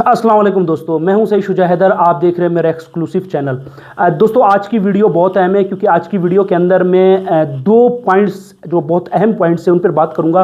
अस्सलाम वालेकुम दोस्तों, मैं हूं सईद शुजा हैदर। आप देख रहे हैं मेरा एक्सक्लूसिव चैनल। दोस्तों, आज की वीडियो बहुत अहम है क्योंकि आज की वीडियो के अंदर मैं दो पॉइंट्स जो बहुत अहम पॉइंट्स हैं उन पर बात करूंगा।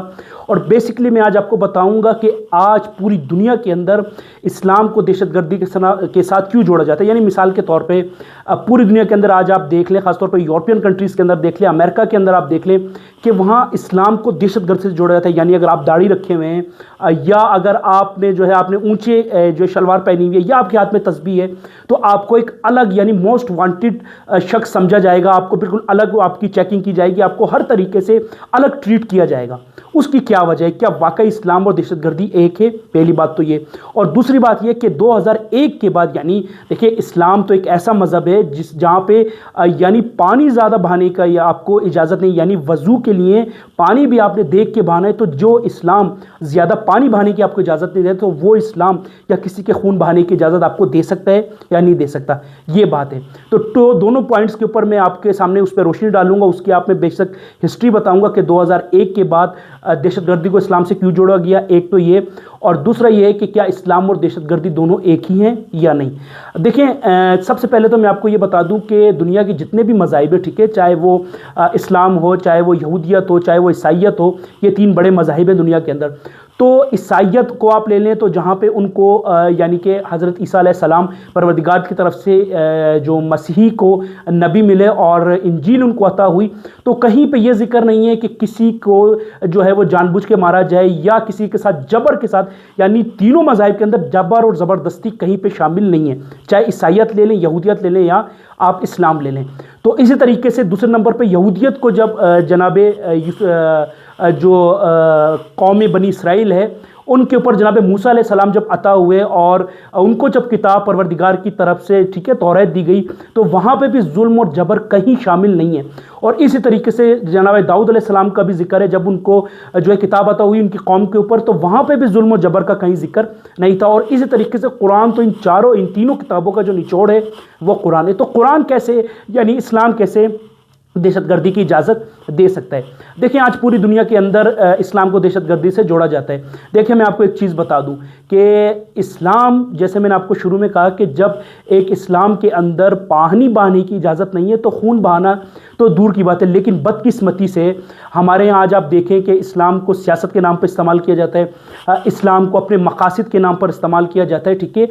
और बेसिकली मैं आज आपको बताऊंगा कि आज पूरी दुनिया के अंदर इस्लाम को दहशतगर्दी के साथ क्यों जोड़ा जाता है। यानी मिसाल के तौर पे पूरी दुनिया के अंदर आज आप देख लें, ख़ासतौर पे यूरोपियन कंट्रीज़ के अंदर देख लें, अमेरिका के अंदर आप देख लें कि वहाँ इस्लाम को दहशतगर्द से जोड़ा जाता है। यानी अगर आप दाढ़ी रखे हुए हैं या अगर आपने जो है आपने ऊंचे जो शलवार पहनी हुई है या आपके हाथ में तस्बीह है तो आपको एक अलग यानी मोस्ट वांटेड शख्स समझा जाएगा। आपको बिल्कुल अलग आपकी चेकिंग की जाएगी, आपको हर तरीके से अलग ट्रीट किया जाएगा। उसकी क्या वजह है? क्या वाकई इस्लाम और दहशतगर्दी एक है? पहली बात तो ये। और दूसरी बात ये कि 2001 के बाद यानी देखिए, इस्लाम तो एक ऐसा मज़हब है जहाँ पे यानी पानी ज़्यादा बहाने का या आपको इजाज़त नहीं, यानी वज़ू के लिए पानी भी आपने देख के बहाना है। तो जो इस्लाम ज़्यादा पानी बहाने की आपको इजाज़त नहीं दे तो वो इस्लाम या किसी के खून बहाने की इजाज़त आपको दे सकता है या नहीं दे सकता, ये बात है। तो दोनों पॉइंट्स के ऊपर मैं आपके सामने उस पर रोशनी डालूंगा। उसकी आप में बेशक हिस्ट्री बताऊंगा कि 2001 के बाद दहशतगर्दी को इस्लाम से क्यों जोड़ा गया, एक तो ये। और दूसरा ये है कि क्या इस्लाम और दहशतगर्दी दोनों एक ही हैं या नहीं। देखें, सबसे पहले तो मैं आपको ये बता दूं कि दुनिया के जितने भी मज़ाहिब हैं, ठीक है, चाहे वो इस्लाम हो, चाहे वो यहूदियत हो, चाहे वो ईसाईयत हो, ये तीन बड़े मज़ाहिब हैं दुनिया के अंदर। तो ईसाईयत को आप ले लें तो जहाँ पे उनको यानी कि हज़रत ईसा अलैहिस्सलाम परवरदिगार की तरफ से जो मसीही को नबी मिले और इंजील उनको अता हुई, तो कहीं पे ये जिक्र नहीं है कि किसी को जो है वो जानबूझ के मारा जाए या किसी के साथ जबर के साथ, यानी तीनों मज़ाहिब के अंदर जबर और ज़बरदस्ती कहीं पे शामिल नहीं है। चाहे ईसाईयत ले लें, यहूदियत ले लें या आप इस्लाम ले लें। तो इसी तरीके से दूसरे नंबर पे यहूदियत को जब जनाबे जो कौम बनी इसराइल है उनके ऊपर जनाब मूसा अलैहिस्सलाम जब अता हुए और उनको जब किताब परवरदिगार की तरफ से, ठीक है, तौरात दी गई, तो वहाँ पे भी जुल्म और जबर कहीं शामिल नहीं है। और इसी तरीके से जनाब दाऊद अलैहिस्सलाम का भी जिक्र है, जब उनको जो है किताब अता हुई उनकी कौम के ऊपर, तो वहाँ पे भी जुल्म और जबर का कहीं जिक्र नहीं था। और इसी तरीके से कुरान, तो इन तीनों किताबों का जो निचोड़ है वो कुरान है। तो कुरान कैसे यानी इस्लाम कैसे दहशतगर्दी की इजाज़त दे सकता है? देखिए, आज पूरी दुनिया के अंदर इस्लाम को दहशतगर्दी से जोड़ा जाता है। देखिए, मैं आपको एक चीज़ बता दूं कि इस्लाम, जैसे मैंने आपको शुरू में कहा कि जब एक इस्लाम के अंदर पानी बहाने की इजाज़त नहीं है तो खून बहाना तो दूर की बात है। लेकिन बदकिस्मती से हमारे यहाँ आज आप देखें कि इस्लाम को सियासत के नाम पर इस्तेमाल किया जाता है, इस्लाम को अपने मकासद के नाम पर इस्तेमाल किया जाता है, ठीक है,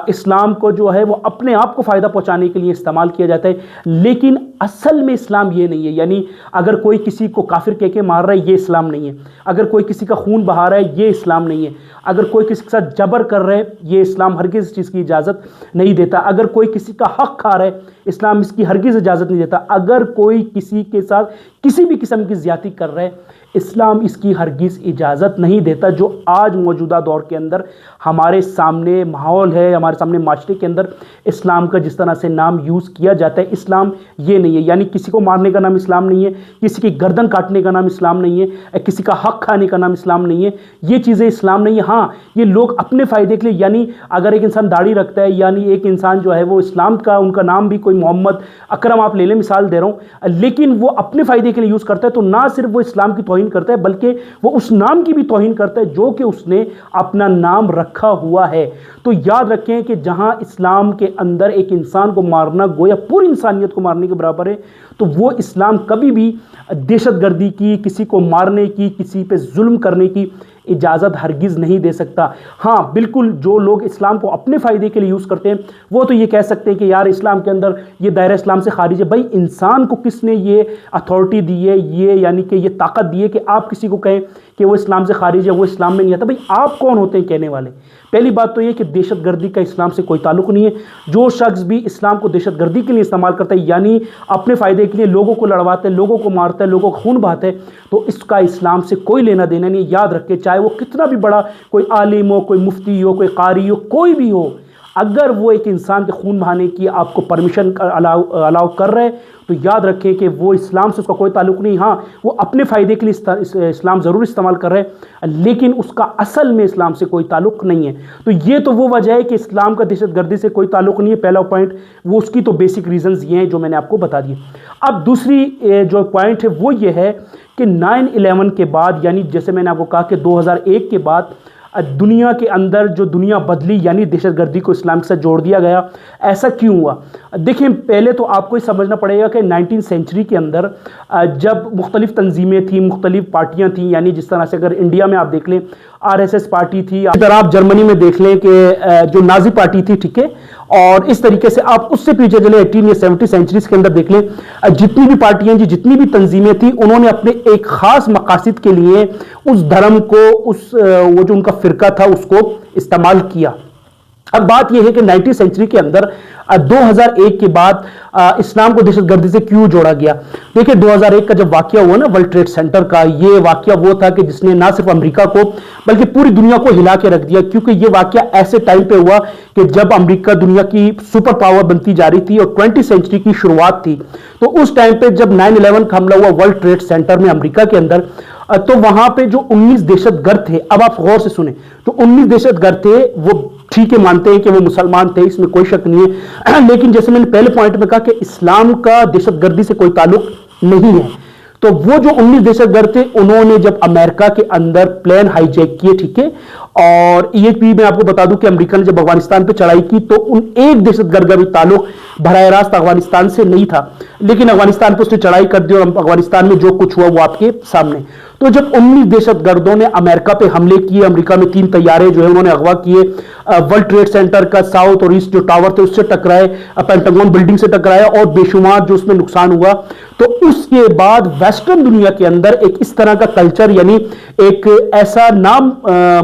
इस्लाम को जो है वो अपने आप को फ़ायदा पहुँचाने के लिए इस्तेमाल किया जाता है। लेकिन असल में इस्लाम ये नहीं है। यानी अगर कोई किसी को काफिर कह के मार रहा है, ये इस्लाम नहीं है। अगर कोई किसी का खून बहा रहा है, ये इस्लाम नहीं है। अगर कोई किसी के साथ जबर कर रहा है, ये इस्लाम हरगिज़ इस चीज़ की इजाज़त नहीं देता। अगर कोई किसी का हक खा रहा है, इस्लाम इसकी हरगिज़ इजाज़त नहीं देता। अगर कोई किसी के साथ किसी भी किस्म की ज़्यादती कर रहा है, इस्लाम इसकी हरगिज़ इजाज़त नहीं देता। जो आज मौजूदा दौर के अंदर हमारे सामने माहौल है, हमारे सामने माशरे के अंदर इस्लाम का जिस तरह से नाम यूज़ किया जाता है, इस्लाम ये नहीं है। यानी किसी को मारने का नाम इस्लाम नहीं है, किसी की गर्दन काटने का नाम इस्लाम नहीं है, किसी का हक खाने का नाम इस्लाम नहीं है। ये चीज़ें इस्लाम नहीं है। हाँ, ये लोग अपने फ़ायदे के लिए, यानी अगर एक इंसान दाढ़ी रखता है, यानी एक इंसान जो है वो इस्लाम का, उनका नाम भी कोई मोहम्मद अकरम आप ले लें, मिसाल दे रहा हूँ, लेकिन वो अपने फ़ायदे के लिए यूज़ करता है, तो ना सिर्फ वो इस्लाम की तौहीन करता है बल्कि वो उस नाम की भी तौहीन करता है जो कि उसने अपना नाम रखा हुआ है। तो याद रखें कि जहां इस्लाम के अंदर एक इंसान को मारना गोया पूरी इंसानियत को मारने के बराबर है, तो वो इस्लाम कभी भी दहशतगर्दी की, किसी को मारने की, किसी पे जुल्म करने की इजाज़त हरगिज़ नहीं दे सकता। हाँ, बिल्कुल, जो लोग इस्लाम को अपने फ़ायदे के लिए यूज़ करते हैं वो तो ये कह सकते हैं कि यार इस्लाम के अंदर ये दायरा इस्लाम से खारिज है। भाई, इंसान को किसने ये अथॉरिटी दी है, ये यानी कि ये ताकत दी है कि आप किसी को कहें कि वो इस्लाम से खारिज है, वो इस्लाम में नहीं आता? भाई, आप कौन होते हैं कहने वाले? पहली बात तो ये कि दहशतगर्दी का इस्लाम से कोई ताल्लुक़ नहीं है। जो शख्स भी इस्लाम को दहशतगर्दी के लिए इस्तेमाल करता है, यानी अपने फ़ायदे के लिए लोगों को लड़वाता है, लोगों को मारता है, लोगों को खून बहाता है, तो इसका इस्लाम से कोई लेना देना नहीं। याद रखें, चाहे वो कितना भी बड़ा कोई आलिम हो, कोई मुफ्ती हो, कोई कारी हो, कोई भी हो, अगर वो एक इंसान के खून बहाने की आपको परमिशन अलाउ कर रहे हैं, तो याद रखें कि वो इस्लाम से उसका कोई ताल्लुक़ नहीं। हाँ, वो अपने फ़ायदे के लिए इस्लाम ज़रूर इस्तेमाल कर रहे हैं, लेकिन उसका असल में इस्लाम से कोई ताल्लुक़ नहीं है। तो ये तो वो वजह है कि इस्लाम का दहशतगर्दी से कोई ताल्लुक़ नहीं है, पहला पॉइंट। वो उसकी तो बेसिक रीज़न्स ये हैं जो मैंने आपको बता दिए। अब दूसरी जो पॉइंट है वो ये है कि 9/11 के बाद, यानी जैसे मैंने आपको कहा कि 2001 के बाद दुनिया के अंदर जो दुनिया बदली, यानी दहशतगर्दी को इस्लाम के साथ जोड़ दिया गया। ऐसा क्यों हुआ? देखिए, पहले तो आपको ये समझना पड़ेगा कि 19वीं सेंचुरी के अंदर जब मुख्तलिफ तंजीमें थी, मुख्तलिफ पार्टियां थी, यानी जिस तरह से अगर इंडिया में आप देख लें RSS पार्टी थी, अगर आप जर्मनी में देख लें कि जो नाजी पार्टी थी, ठीक है, और इस तरीके से आप उससे पीछे चले 18 या 70 सेंचुरीज के अंदर देख लें, जितनी भी पार्टियां जी, जितनी भी तंजीमें थी, उन्होंने अपने एक खास मकासद के लिए उस धर्म को, वो जो उनका फिरका था, उसको इस्तेमाल किया। अब बात यह है कि 19वीं सेंचुरी के अंदर 2001 के बाद इस्लाम को दहशतगर्दी से क्यों जोड़ा गया? देखिए, 2001 का जब वाकया हुआ ना वर्ल्ड ट्रेड सेंटर का, ये वाकया वो था कि जिसने ना सिर्फ अमेरिका को बल्कि पूरी दुनिया को हिला के रख दिया, क्योंकि ये वाकया ऐसे टाइम पे हुआ कि जब अमेरिका दुनिया की सुपर पावर बनती जा रही थी और 20वीं सेंचुरी की शुरुआत थी। तो उस टाइम पे जब 9/11 का हमला हुआ वर्ल्ड ट्रेड सेंटर में अमेरिका के अंदर, तो वहां पे जो 19 दहशतगर्द थे, अब आप गौर से सुने, तो 19 दहशतगर्द थे, वो ठीक है, मानते हैं कि वो मुसलमान थे, इसमें कोई शक नहीं है, लेकिन जैसे मैंने पहले पॉइंट में कहा कि इस्लाम का दहशतगर्दी से कोई ताल्लुक नहीं है। तो वो जो 19 दहशतगर्द थे, उन्होंने जब अमेरिका के अंदर प्लेन हाईजैक किए, ठीक है, और ये भी मैं आपको बता दूं कि अमेरिका ने जब अफगानिस्तान पे चढ़ाई की, तो उन एक दहशतगर्द का भी ताल्लुक बराह रास्त अफगानिस्तान से नहीं था, लेकिन अफगानिस्तान पर उसने चढ़ाई कर दी और अफगानिस्तान में जो कुछ हुआ वो आपके सामने। तो जब 19 दहशतगर्दों ने अमेरिका पे हमले किए, अमेरिका में 3 तैयारे जो है उन्होंने अगवा किए, वर्ल्ड ट्रेड सेंटर का साउथ और ईस्ट जो टावर थे उससे टकराए, पेंटागन बिल्डिंग से टकराया और बेशुमार जो उसमें नुकसान हुआ, तो उसके बाद वेस्टर्न दुनिया के अंदर एक इस तरह का कल्चर, यानी एक ऐसा नाम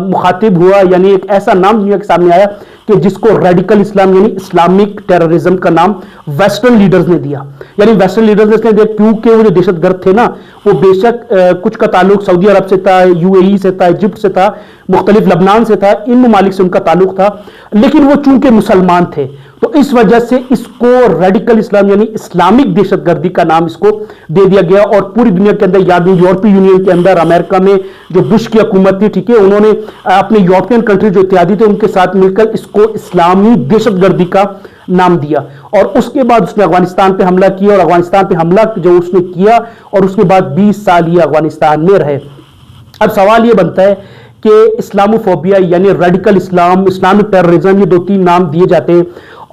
मुखातिब हुआ, यानी एक ऐसा नाम दुनिया के सामने आया कि जिसको रेडिकल इस्लाम यानी इस्लामिक टेररिज्म का नाम वेस्टर्न लीडर्स ने दिया। यानी वेस्टर्न लीडर्स ने दिया क्योंकि वो जो दहशतगर्द थे ना, वो बेशक कुछ का ताल्लुक सऊदी अरब से था, UAE से था, इजिप्ट से था, मुख्तलिफ लबनान से था, इन ममालिक से उनका ताल्लुक था, लेकिन वो चूंकि मुसलमान थे तो इस वजह से इसको रेडिकल इस्लाम यानी इस्लामिक दहशतगर्दी का नाम इसको दे दिया गया। और पूरी दुनिया के अंदर, याद यूरोपीय यूनियन के अंदर, अमेरिका में जो बुश की हुकूमत थी, ठीक है, उन्होंने अपने यूरोपियन कंट्री जो इत्यादि थे उनके साथ मिलकर इसको इस्लामी दहशतगर्दी का नाम दिया। और उसके बाद उसने अफगानिस्तान पे हमला किया, और अफगानिस्तान पे हमला जो उसने किया और उसके बाद 20 साल ये अफगानिस्तान में रहे। अब सवाल ये बनता है कि इस्लामोफोबिया यानी रेडिकल इस्लाम, इस्लामिक टेररिज्म, ये 2-3 नाम दिए जाते हैं।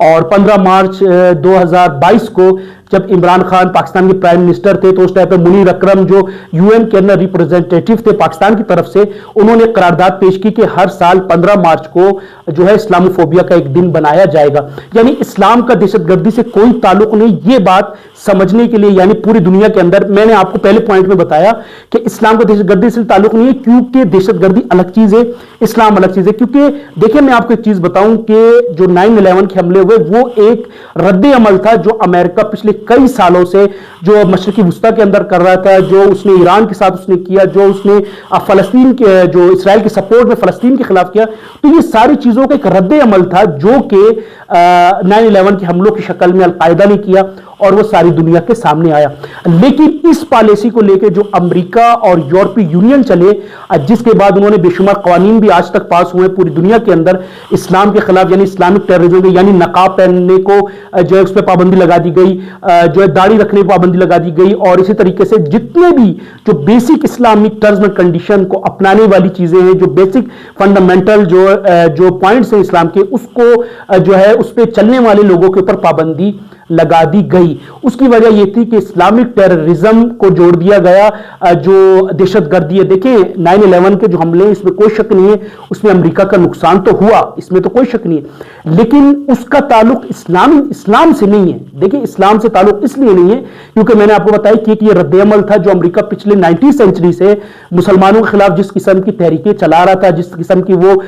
और 15 मार्च 2022 को जब इमरान खान पाकिस्तान के प्राइम मिनिस्टर थे, तो उस टाइम पे मुनीर अकरम जो UN के अंदर रिप्रेजेंटेटिव थे पाकिस्तान की तरफ से, उन्होंने करारदाद पेश की कि हर साल 15 मार्च को जो है इस्लामोफोबिया का एक दिन बनाया जाएगा। यानी इस्लाम का दहशतगर्दी से कोई ताल्लुक नहीं। ये बात समझने के लिए, यानी पूरी दुनिया के अंदर, मैंने आपको पहले पॉइंट में बताया कि इस्लाम का दहशतगर्दी से ताल्लुक नहीं है, क्योंकि दहशतगर्दी अलग चीज है, इस्लाम अलग चीज है। क्योंकि देखिए, मैं आपको एक चीज बताऊं कि जो 9/11 के हमले हुए वो एक रद्द अमल था जो अमेरिका पिछले कई सालों से जो मशरिकी वुस्ता के अंदर कर रहा था, जो उसने ईरान के साथ उसने किया, जो उसने फलस्तीन के, जो इसराइल के सपोर्ट में फलस्तीन के खिलाफ किया। तो ये सारी चीजों का एक रद्द अमल था जो कि 9/11 के हमलों की शक्ल में अलकायदा ने किया और वो सारी दुनिया के सामने आया। लेकिन इस पॉलिसी को लेकर जो अमेरिका और यूरोपीय यूनियन चले, जिसके बाद उन्होंने बेशुमार कानून भी आज तक पास हुए पूरी दुनिया के अंदर इस्लाम के खिलाफ, यानी इस्लामिक टेररिज्म के, यानी नकाब पहनने को जो है उस पर पाबंदी लगा दी गई, जो है दाढ़ी रखने पर पाबंदी लगा दी गई, और इसी तरीके से जितने भी जो basic Islamic terms and condition को अपनाने वाली चीजें हैं, जो बेसिक फंडामेंटल जो पॉइंट्स हैं इस्लाम के, उसको जो है उस पर चलने वाले लोगों के ऊपर पाबंदी लगा दी गई। उसकी वजह यह थी कि इस्लामिक टेररिज्म को जोड़ दिया गया, जो दहशतगर्दी है। देखिए, 9/11 के जो हमले, इसमें कोई शक नहीं है, उसमें अमेरिका का नुकसान तो हुआ, इसमें तो कोई शक नहीं है, लेकिन उसका ताल्लुक इस्लाम से नहीं है। देखिए, इस्लाम से ताल्लुक इसलिए नहीं है क्योंकि मैंने आपको बताया कि यह रद्द-ए-अमल था जो अमेरिका पिछले 19वीं सेंचुरी से मुसलमानों के खिलाफ जिस किस्म की तहरीकें चला रहा था, जिस किस्म की वो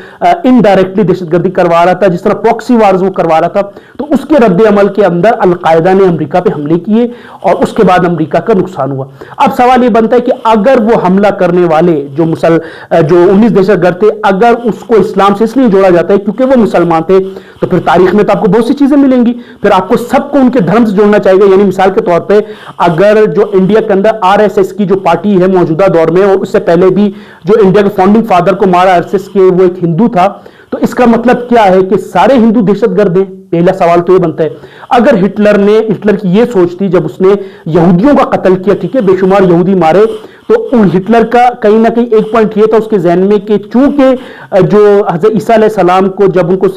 इनडायरेक्टली दहशतगर्दी करवा रहा था, जिस तरह प्रॉक्सी वार्स वो करवा रहा था, तो उसके रद्द-ए-अमल के अंदर अलकायदा ने अमेरिका पे हमले किए और उसके बाद अमेरिका का नुकसान हुआ। अब सवाल यह बनता है कि अगर वो हमला करने वाले जो 19 दहशतगर्द थे, अगर उसको इस्लाम से इसलिए जोड़ा जाता है क्योंकि वो मुसलमान थे, तो फिर तारीख में तो आपको बहुत सी चीजें मिलेंगी, फिर आपको सबको उनके धर्म से जोड़ना चाहिए। यानी मिसाल के तौर पे अगर जो इंडिया के अंदर RSS की जो पार्टी है मौजूदा दौर में, और उससे पहले भी जो इंडिया के फाउंडिंग फादर को मारा RSS के, वो एक हिंदू था, तो इसका मतलब क्या है कि सारे हिंदू दहशतगर्द हैं? पहला सवाल तो ये बनता है। अगर हिटलर की ये सोच थी जब उसने यहूदियों का कत्ल किया, ठीक है, बेशुमार यहूदी मारे, तो हिटलर का कहीं ना कहीं एक पॉइंट ये था उसके जहन में कि चूंकि जो हज़रत ईसा अलैहिस्सलाम को जब उनको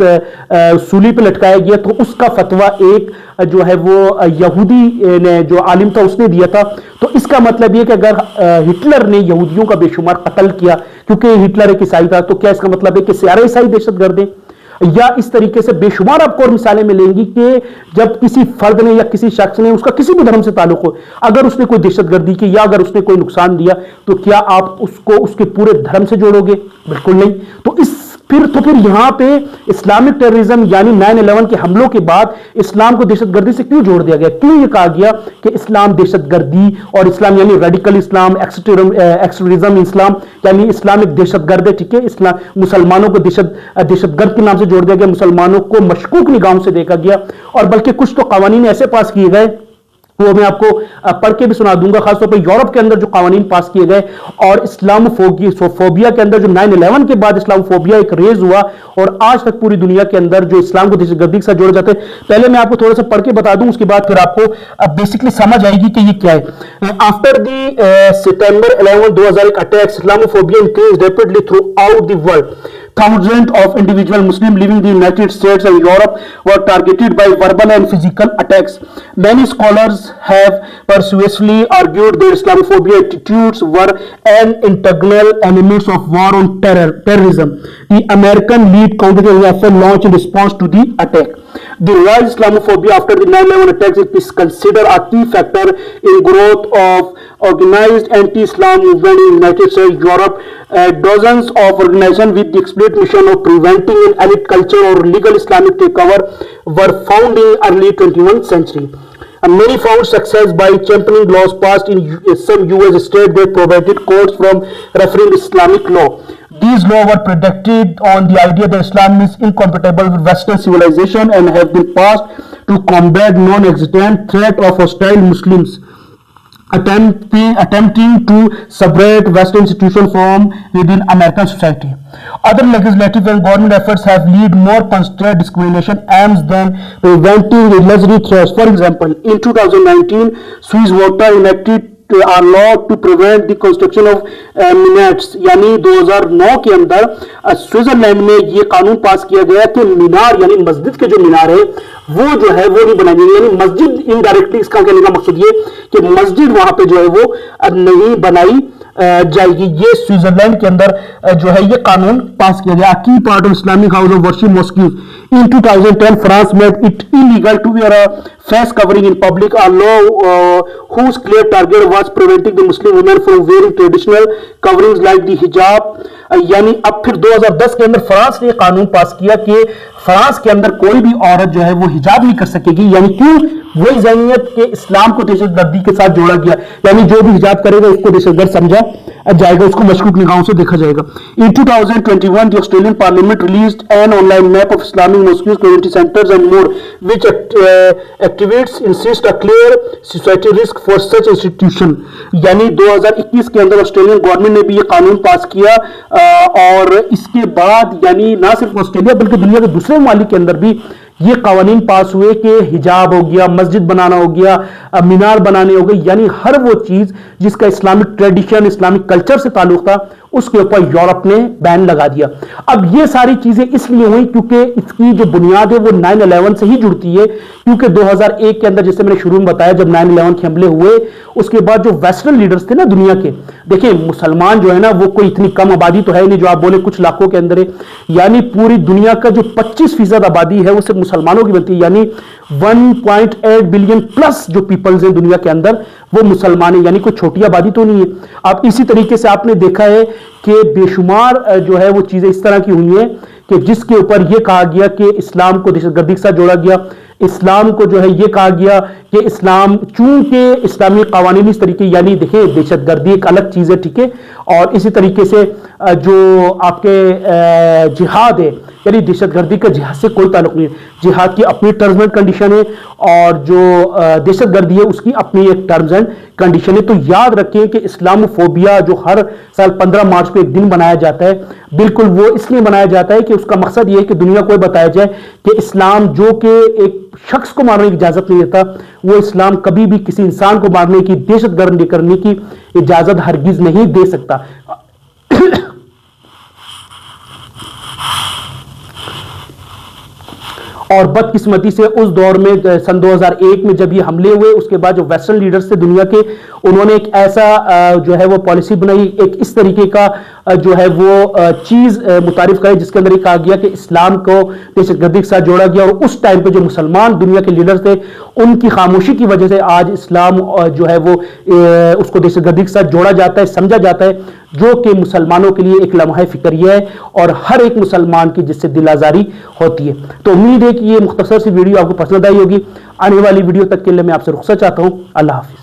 सूली पे लटकाया गया तो उसका फतवा एक जो है वो यहूदी ने जो आलिम था उसने दिया था, तो इसका मतलब ये कि अगर हिटलर ने यहूदियों का बेशुमार कत्ल किया क्योंकि हिटलर एक ईसाई था, तो क्या इसका मतलब है कि सारे ईसाई दहशतगर्द हैं? या इस तरीके से बेशुमार आपको और मिसालें मिलेंगी कि जब किसी फर्द ने या किसी शख्स ने, उसका किसी भी धर्म से ताल्लुक हो, अगर उसने कोई दहशतगर्दी की या अगर उसने कोई नुकसान दिया तो क्या आप उसको उसके पूरे धर्म से जोड़ोगे? बिल्कुल नहीं। तो फिर यहां पे इस्लामिक टेररिज्म यानी 9/11 के हमलों के बाद इस्लाम को दहशतगर्दी से क्यों जोड़ दिया गया? क्यों ये कहा गया कि इस्लाम दहशतगर्दी, और इस्लाम यानी रेडिकल इस्लाम, एक्सट्रीमिज्म इस्लाम यानी इस्लाम एक दहशतगर्द है, ठीक है। इस्लाम मुसलमानों को दहशतगर्द के नाम से जोड़ दिया गया, मुसलमानों को मशकूक निगाहों से देखा गया, और बल्कि कुछ तो कानून ऐसे पास किए गए, वो मैं आपको पढ़ के भी सुना दूंगा, खासतौर पर यूरोप के अंदर जो कानून पास किए गए और इस्लामोफोबिया के अंदर जो 9/11 के बाद इस्लामोफोबिया एक रेज हुआ और आज तक पूरी दुनिया के अंदर जो इस्लाम को दहशतगर्दी के साथ जोड़े जाते हैं। पहले मैं आपको थोड़ा सा पढ़ के बता दूं, उसके बाद फिर आपको बेसिकली समझ आएगी कि ये क्या है। After the September 11, 2001 attacks, Islamophobia increased rapidly through out the world. Thousands of individual Muslims living in the United States and Europe were targeted by verbal and physical attacks. Many scholars have persuasively argued that Islamophobia attitudes were an integral element of war on terrorism. The American lead counter-terrorism launched in response to the attack. The rise of Islamophobia after the 9/11 attacks is considered a key factor in growth of organized anti-Islam movement in the United States, Europe. Dozens of organizations with the explicit mission of preventing an elite culture or legal Islamic takeover were found in early 21st century. Many found success by championing laws passed in some US states that prohibited courts from referring Islamic law. These laws were predicated on the idea that Islam is incompatible with Western civilization and have been passed to combat non-existent threat of hostile Muslims attempting to separate Western institutions from within American society. Other legislative and government efforts have led more concentrated discrimination aims than preventing illusory threats. For example, in 2019, Swiss water enacted a law to prevent the construction of minares. यानी 2009 के अंदर Switzerland में ये कानून पास किया गया कि मीनार यानी मस्जिद के जो मीनार है वो जो है वो नहीं बनाएंगे, यानी मस्जिद इनडायरेक्टली, इसका कहने का मकसद ये कि मस्जिद वहां पे जो है वो नहीं बनाई जाएगी। ये स्विट्जरलैंड के अंदर जो है ये कानून पास किया गया। Key part of Islamic house of worship mosques in 2010 France made it illegal to wear a face covering in public, a law whose clear target was preventing the Muslim women from wearing traditional coverings like the hijab. यानी अब फिर 2010 के अंदर France ने कानून पास किया कि France के अंदर कोई भी औरत जो है वो हिजाब नहीं कर सकेगी, यानी क्यों? वही जहनियत के इस्लाम को दहशतगर्दी के साथ जोड़ा गया, यानी जो भी हिजाब करेगा उसको दहशतगर्द समझा जाएगा, उसको मशकूक निगाहों से देखा जाएगा। In 2021, the Australian Parliament released an online map of Islamic mosques, community centers and more, which activists insist a clear society risk for such institution. यानी 2021 के अंदर ऑस्ट्रेलियन गवर्नमेंट ने भी ये कानून पास किया और इसके बाद यानी ना सिर्फ ऑस्ट्रेलिया बल्कि दुनिया के दूसरे ममालिक के अंदर भी ये कानून पास हुए कि हिजाब हो गया, मस्जिद बनाना हो गया, मीनार बनाने हो गए, यानी हर वो चीज जिसका इस्लामिक ट्रेडिशन, इस्लामिक कल्चर से ताल्लुक था उसके ऊपर यूरोप ने बैन लगा दिया। अब ये सारी चीजें इसलिए हुई क्योंकि इसकी जो बुनियाद है वो 9/11 से ही जुड़ती है, क्योंकि 2001 के अंदर जैसे मैंने शुरू में बताया जब 9/11 के हमले हुए उसके बाद जो वेस्टर्न लीडर्स थे ना दुनिया के, देखिए मुसलमान जो है ना वो कोई इतनी कम आबादी तो है नहीं जो आप बोले कुछ लाखों के अंदर है, यानी पूरी दुनिया का जो 25% आबादी है वो सिर्फ मुसलमानों की बनती है, यानी 1.8 बिलियन प्लस जो पीपल्स हैं दुनिया के अंदर वो मुसलमान है, यानी कोई छोटी आबादी तो नहीं है। अब इसी तरीके से आपने देखा है कि बेशुमार जो है वो चीजें इस तरह की हुई हैं कि जिसके ऊपर यह कहा गया कि इस्लाम को दहशतगर्दी के साथ जोड़ा गया, इस्लाम को जो है यह कहा गया कि इस्लाम चूंकि इस्लामी कानून इस तरीके, यानी देखिए दहशतगर्दी एक अलग चीज है, ठीक है, और इसी तरीके से जो आपके जिहाद है यानी दहशतगर्दी का जिहाद से कोई ताल्लुक नहीं है, जिहाद की अपनी टर्म्स एंड कंडीशन है और जो दहशतगर्दी है उसकी अपनी एक टर्म्स एंड कंडीशन है। तो याद रखें कि इस्लामोफोबिया जो हर साल 15 मार्च को एक दिन बनाया जाता है, बिल्कुल वो इसलिए बनाया जाता है कि उसका मकसद ये है कि दुनिया को बताया जाए कि इस्लाम जो कि एक शख्स को मारने की इजाजत नहीं देता, वो इस्लाम कभी भी किसी इंसान को मारने की, दहशतगर्दी करने की इजाजत हरगिज नहीं दे सकता। और बदकिस्मती से उस दौर में सन 2001 में जब ये हमले हुए, उसके बाद जो वेस्टर्न लीडर्स थे दुनिया के, उन्होंने एक ऐसा जो है वो पॉलिसी बनाई, एक इस तरीके का जो है वो चीज मुतारिफ करे जिसके अंदर ये कहा गया कि इस्लाम को दहशतगर्दी के साथ जोड़ा गया। और उस टाइम पे जो मुसलमान दुनिया के लीडर्स थे, उनकी खामोशी की वजह से आज इस्लाम जो है वो उसको दहशतगर्दी के साथ जोड़ा जाता है, समझा जाता है, जो कि मुसलमानों के लिए एक लम्हा फिक्रिया है और हर एक मुसलमान की जिससे दिल आजारी होती है। तो उम्मीद है कि ये मुख्तसर सी वीडियो आपको पसंद आई होगी। आने वाली वीडियो तक के लिए मैं आपसे रुखसत चाहता हूं। अल्लाह हाफिज।